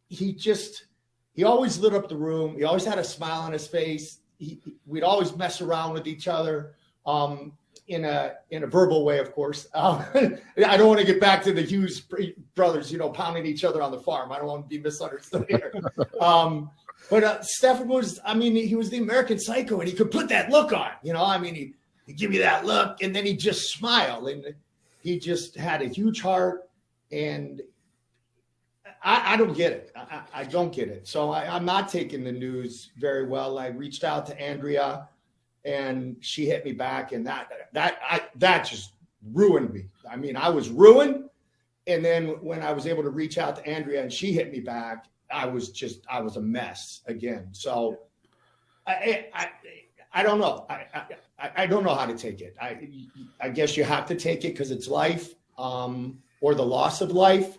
he always lit up the room. He always had a smile on his face. We'd always mess around with each other in a verbal way, of course. I don't want to get back to the Hughes brothers, pounding each other on the farm. I don't want to be misunderstood here. But Stephan was, he was the American Psycho, and he could put that look on, he'd give you that look, and then he'd just smile, and he just had a huge heart, and I don't get it. I don't get it. So I'm not taking the news very well. I reached out to Andrea, and she hit me back, and that just ruined me. I was ruined, and then when I was able to reach out to Andrea and she hit me back, I was a mess again. So I don't know. I don't know how to take it. I guess you have to take it because it's life, or the loss of life.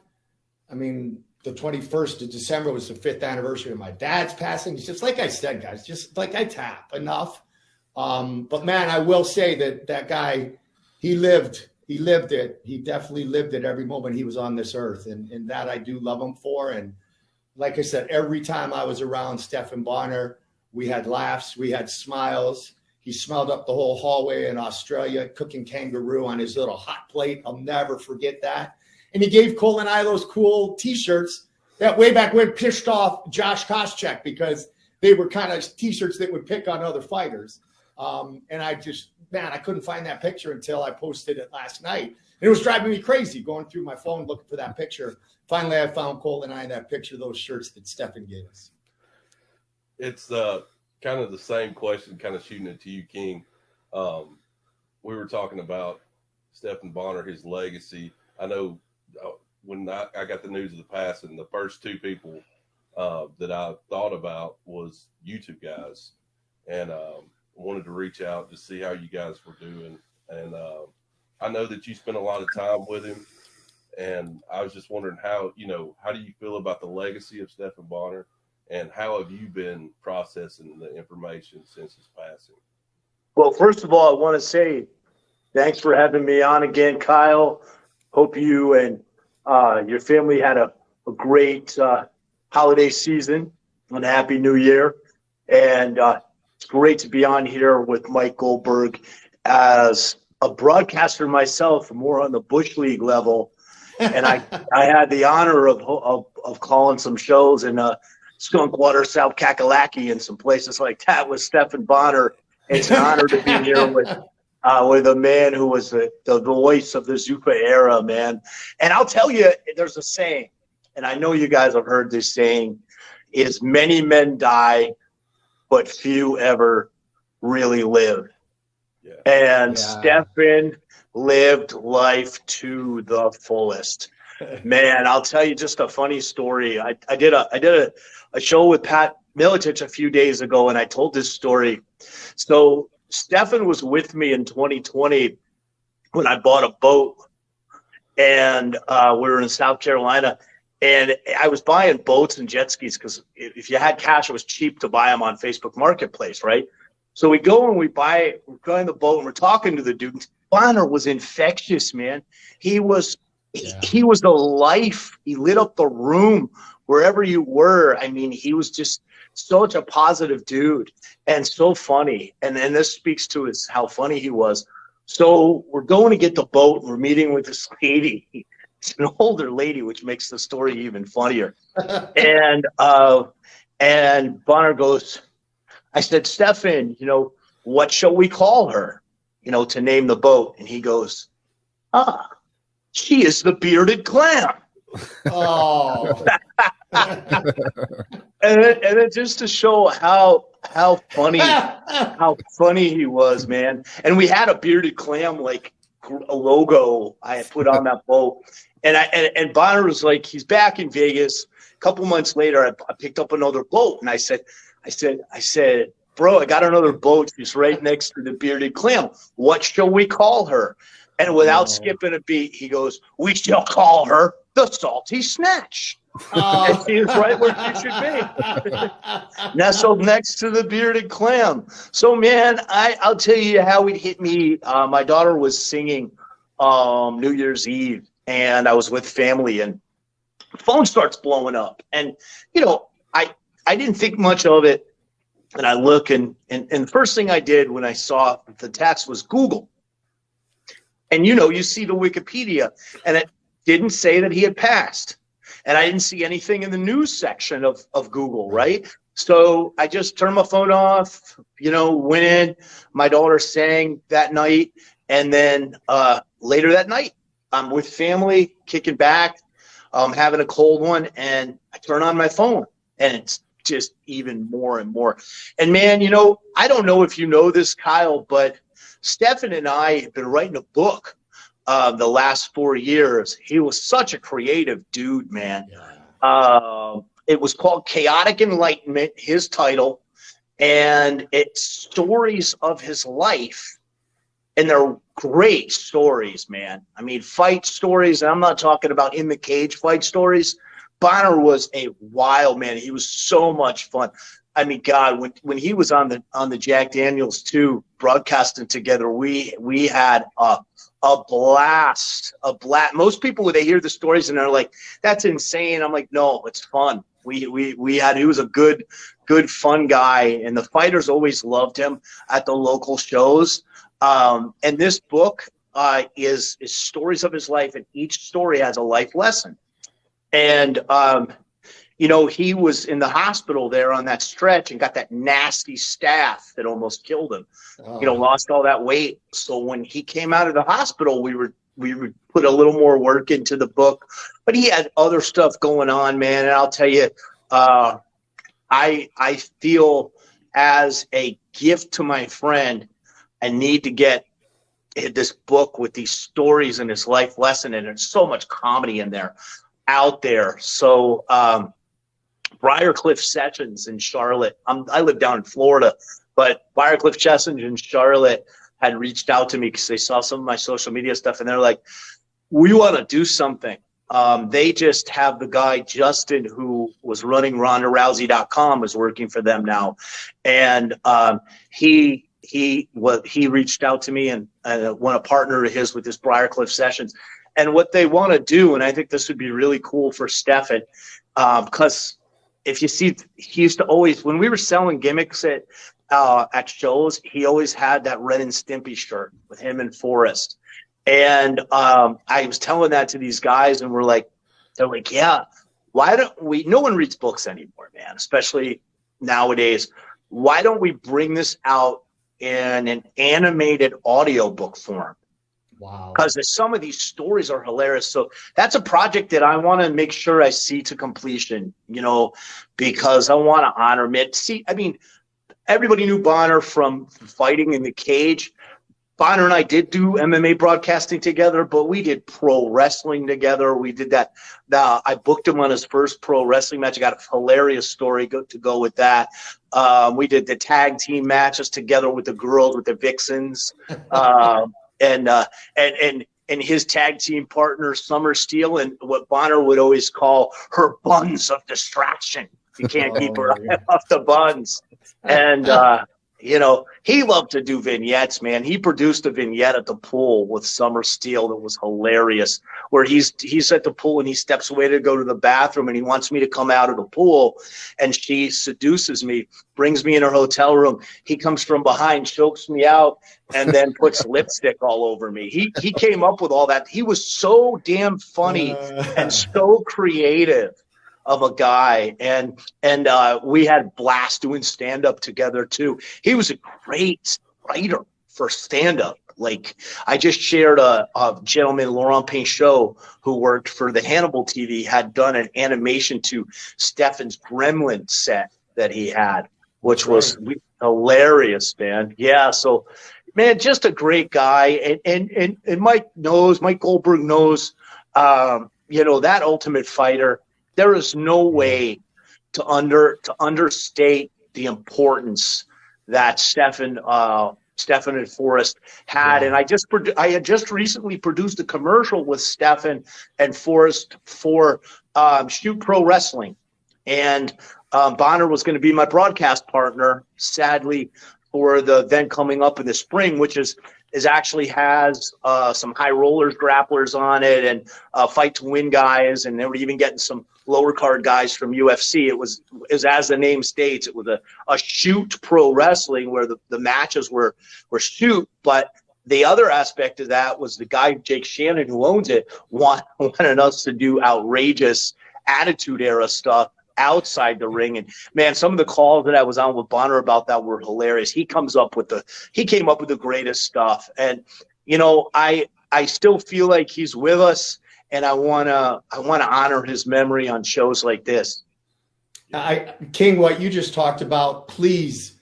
The 21st of December was the 5th anniversary of my dad's passing. It's just like I said, guys, just like I tap enough. But man, I will say that guy, he lived it. He definitely lived it every moment he was on this earth. And that I do love him for. And like I said, every time I was around Stephan Bonnar, we had laughs, we had smiles. He smelled up the whole hallway in Australia, cooking kangaroo on his little hot plate. I'll never forget that. And he gave Cole and I those cool T-shirts that way back when pissed off Josh Koscheck because they were kind of T-shirts that would pick on other fighters. And I couldn't find that picture until I posted it last night. And it was driving me crazy going through my phone looking for that picture. Finally, I found Cole and I that picture of those shirts that Stephan gave us. It's kind of the same question, kind of shooting it to you, King. We were talking about Stephan Bonnar, his legacy. I know when I got the news of the passing, the first two people that I thought about was you two guys. And wanted to reach out to see how you guys were doing. And I know that you spent a lot of time with him. And I was just wondering how do you feel about the legacy of Stephan Bonnar? And how have you been processing the information since his passing? Well, first of all, I want to say thanks for having me on again, Kyle. Hope you and your family had a great holiday season and a happy new year. And it's great to be on here with Mike Goldberg as a broadcaster myself, more on the Bush League level. And I had the honor of calling some shows in Skunkwater, South Kakalaki, and some places like that with Stephan Bonnar. It's an honor to be here with a man who was the voice of the Zuffa era, man. And I'll tell you, there's a saying, and I know you guys have heard this saying, is many men die, but few ever really live. Yeah. And Stephan lived life to the fullest. Man, I'll tell you just a funny story. I did a show with Pat Miletich a few days ago, and I told this story. So Stephan was with me in 2020 when I bought a boat, and we were in South Carolina, and I was buying boats and jet skis because if you had cash, it was cheap to buy them on Facebook Marketplace, right? So we go and we're going the boat, and we're talking to the dude. Bonnar was infectious, man. He was the life. He lit up the room wherever you were. He was just such a positive dude and so funny. And this speaks to how funny he was. So we're going to get the boat. And we're meeting with this lady. It's an older lady, which makes the story even funnier. and Bonnar goes, I said, Stephan, what shall we call her, to name the boat? And he goes, she is the bearded clam. Oh. and then just to show how funny he was, man. And we had a bearded clam, like a logo I had put on that boat. And Bonnar was like, he's back in Vegas. A couple months later, I picked up another boat, and I said, bro, I got another boat. She's right next to the bearded clam. What shall we call her? And without skipping a beat, he goes, we shall call her the Salty Snatch. And she's right where she should be. Nestled next to the bearded clam. So, man, I'll tell you how it hit me. My daughter was singing New Year's Eve, and I was with family, and phone starts blowing up. And, I didn't think much of it. And I look, and the first thing I did when I saw the text was Google. And, you see the Wikipedia, and it didn't say that he had passed. And I didn't see anything in the news section of Google, right? So I just turned my phone off, went in. My daughter sang that night. And then later that night, I'm with family, kicking back, having a cold one, and I turn on my phone, and it's just even more and more. And, man, I don't know if you know this, Kyle, but Stephan and I have been writing a book the last 4 years. He was such a creative dude, man. Yeah. It was called Chaotic Enlightenment, his title, and it's stories of his life, and they're great stories, man. I mean, fight stories, and I'm not talking about in the cage fight stories. Bonnar was a wild man. He was so much fun. I mean, God, when he was on the Jack Daniels 2 broadcasting together, we had a blast. Most people, when they hear the stories and they're like, "That's insane," I'm like, "No, it's fun." He was a good fun guy, and the fighters always loved him at the local shows. And this book is stories of his life, and each story has a life lesson. And he was in the hospital there on that stretch and got that nasty staph that almost killed him. Lost all that weight. So when he came out of the hospital, we would put a little more work into the book. But he had other stuff going on, man. And I'll tell you, I feel as a gift to my friend, I need to get this book with these stories and his life lesson. And there's so much comedy in there. Out there. So Briarcliff Sessions in Charlotte. I live down in Florida, but Briarcliff Sessions in Charlotte had reached out to me because they saw some of my social media stuff, and they're like, "We want to do something." They just have the guy Justin, who was running RondaRousey.com, is working for them now, and he reached out to me and want to partner of his with this Briarcliff Sessions. And what they want to do, and I think this would be really cool for Stephan, because if you see, he used to always, when we were selling gimmicks at shows, he always had that Ren and Stimpy shirt with him and Forrest. And I was telling that to these guys, and they're like, "Yeah, why don't we?" No one reads books anymore, man, especially nowadays. Why don't we bring this out in an animated audiobook form? Wow. Because some of these stories are hilarious. So that's a project that I want to make sure I see to completion, because I want to honor him. See, I mean, everybody knew Bonnar from fighting in the cage. Bonnar and I did do MMA broadcasting together, but we did pro wrestling together. We did that. I booked him on his first pro wrestling match. I got a hilarious story to go with that. We did the tag team matches together with the girls, with the Vixens. And his tag team partner, Summer Steele, and what Bonnar would always call her buns of distraction. You can't keep her off the buns. And, he loved to do vignettes, man. He produced a vignette at the pool with Summer Steele that was hilarious, where he's at the pool and he steps away to go to the bathroom, and he wants me to come out of the pool, and she seduces me, brings me in her hotel room. He comes from behind, chokes me out, and then puts lipstick all over me. He came up with all that. He was so damn funny and so creative of a guy, and we had blast doing stand-up together too. He was a great writer for stand-up. Like, I just shared a gentleman, Laurent Pinchot, who worked for the Hannibal TV, had done an animation to Stephan's Gremlin set that he had, which was hilarious, man. Yeah, so, man, just a great guy. And Mike Goldberg knows, that Ultimate Fighter. There is no way to understate the importance that Stephan and Forrest had. Yeah. And I had just recently produced a commercial with Stephan and Forrest for Shoot Pro Wrestling. And Bonnar was going to be my broadcast partner, sadly, for the event coming up in the spring, which is actually has some high rollers, grapplers on it, and fight to win guys, and they were even getting some lower card guys from UFC. It was as the name states, it was a shoot pro wrestling where the matches were shoot, but the other aspect of that was the guy, Jake Shannon, who owns it, wanted us to do outrageous Attitude Era stuff outside the ring. And man, some of the calls that I was on with Bonnar about that were hilarious. He came up with the greatest stuff. And, you know, I still feel like he's with us, and I want to honor his memory on shows like this. King, what you just talked about, please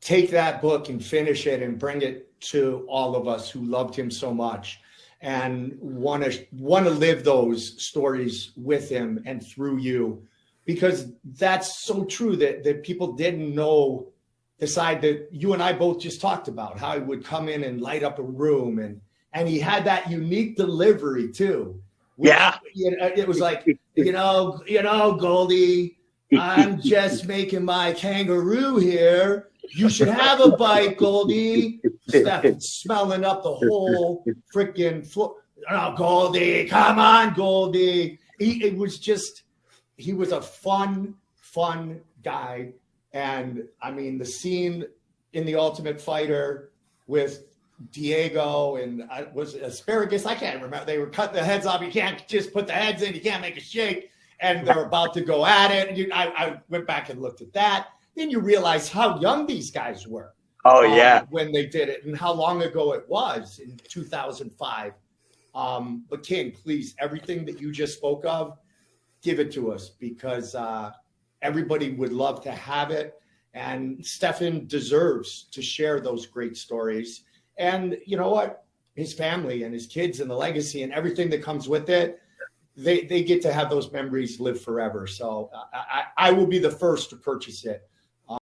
take that book and finish it and bring it to all of us who loved him so much and want to live those stories with him and through you, because that's so true that people didn't know the side that you and I both just talked about, how he would come in and light up a room, and he had that unique delivery too. Yeah. It was like, you know, Goldie, I'm just making my kangaroo here. You should have a bite, Goldie. Stephan smelling up the whole freaking floor. Oh, Goldie, come on, Goldie. He was a fun guy. And I mean, the scene in The Ultimate Fighter with Diego and was it Asparagus? I can't remember. They were cutting the heads off. You can't just put the heads in. You can't make a shake. And they're about to go at it. And I went back and looked at that. Then you realize how young these guys were. Oh, yeah. When they did it and how long ago it was in 2005. But King, please, everything that you just spoke of, give it to us, because everybody would love to have it. And Stephan deserves to share those great stories. And you know what? His family and his kids and the legacy and everything that comes with it, they get to have those memories live forever. So I will be the first to purchase it.